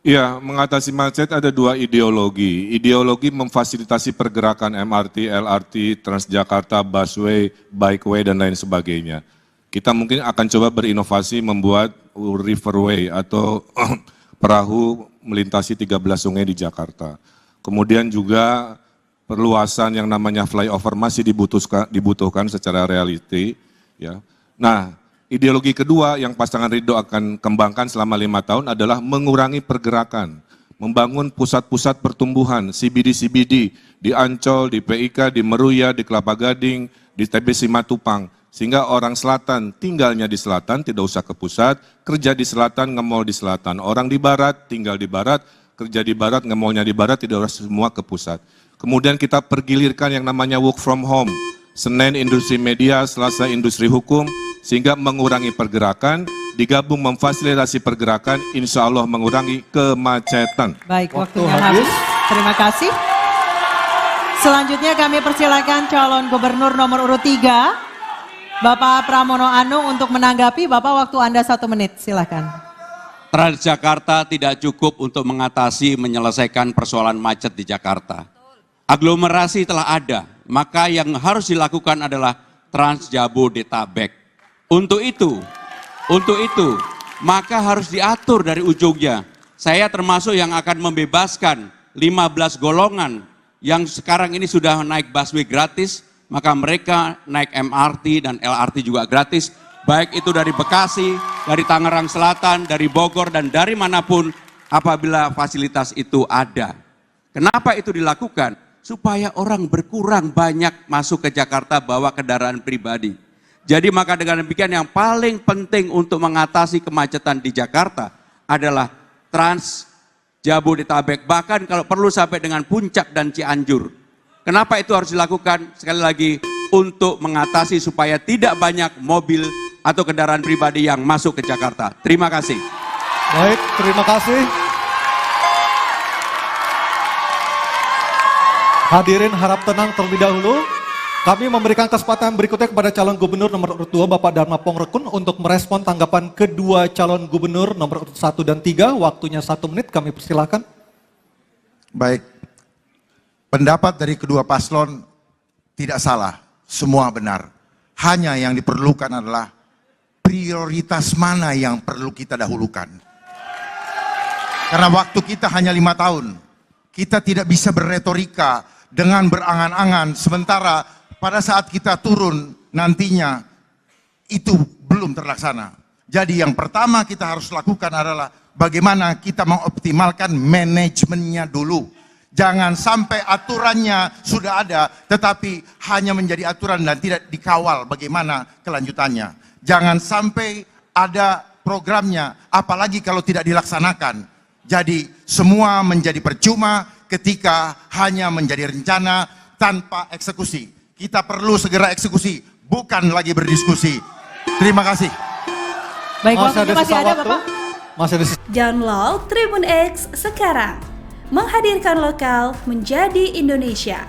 Iya, mengatasi macet ada dua ideologi. Ideologi memfasilitasi pergerakan MRT, LRT, Transjakarta, busway, bikeway, dan lain sebagainya. Kita mungkin akan coba berinovasi membuat riverway atau perahu melintasi 13 sungai di Jakarta. Kemudian juga perluasan yang namanya flyover masih dibutuhkan secara reality. Ya. Nah, ideologi kedua yang pasangan Ridho akan kembangkan selama 5 tahun adalah mengurangi pergerakan, membangun pusat-pusat pertumbuhan, CBD-CBD, di Ancol, di PIK, di Meruya, di Kelapa Gading, di TBC Matupang, sehingga orang selatan tinggalnya di selatan, tidak usah ke pusat, kerja di selatan, nge-mall di selatan. Orang di barat, tinggal di barat, kerja di barat, nge-mallnya di barat, tidak harus semua ke pusat. Kemudian kita pergilirkan yang namanya work from home, Senin industri media, Selasa industri hukum, sehingga mengurangi pergerakan, digabung memfasilitasi pergerakan, insya Allah mengurangi kemacetan. Baik, waktunya habis. Terima kasih. Selanjutnya kami persilakan calon gubernur nomor urut 3, Bapak Pramono Anung untuk menanggapi. Bapak, waktu Anda 1 menit, silakan. Transjakarta tidak cukup untuk mengatasi menyelesaikan persoalan macet di Jakarta. Aglomerasi telah ada, maka yang harus dilakukan adalah Transjabodetabek. Untuk itu, maka harus diatur dari ujungnya. Saya termasuk yang akan membebaskan 15 golongan yang sekarang ini sudah naik busway gratis, maka mereka naik MRT dan LRT juga gratis, baik itu dari Bekasi, dari Tangerang Selatan, dari Bogor, dan dari manapun apabila fasilitas itu ada. Kenapa itu dilakukan? Supaya orang berkurang banyak masuk ke Jakarta bawa kendaraan pribadi. Jadi maka dengan demikian yang paling penting untuk mengatasi kemacetan di Jakarta adalah Transjabodetabek, bahkan kalau perlu sampai dengan Puncak dan Cianjur. Kenapa itu harus dilakukan? Sekali lagi, untuk mengatasi supaya tidak banyak mobil atau kendaraan pribadi yang masuk ke Jakarta. Terima kasih. Baik, terima kasih. Hadirin harap tenang terlebih dahulu. Kami memberikan kesempatan berikutnya kepada calon gubernur nomor urut 2 Bapak Dharma Pongrekun untuk merespon tanggapan kedua calon gubernur nomor urut 1 dan 3. Waktunya 1 menit, kami persilakan. Baik, pendapat dari kedua paslon tidak salah, semua benar. Hanya yang diperlukan adalah prioritas mana yang perlu kita dahulukan. Karena waktu kita hanya 5 tahun, kita tidak bisa berretorika dengan berangan-angan, sementara pada saat kita turun nantinya itu belum terlaksana. Jadi yang pertama kita harus lakukan adalah bagaimana kita mengoptimalkan manajemennya dulu. Jangan sampai aturannya sudah ada tetapi hanya menjadi aturan dan tidak dikawal bagaimana kelanjutannya. Jangan sampai ada programnya apalagi kalau tidak dilaksanakan. Jadi semua menjadi percuma ketika hanya menjadi rencana tanpa eksekusi. Kita perlu segera eksekusi, bukan lagi berdiskusi. Terima kasih. Baik, waktunya masih ada Bapak. Download Tribun X sekarang. Menghadirkan lokal menjadi Indonesia.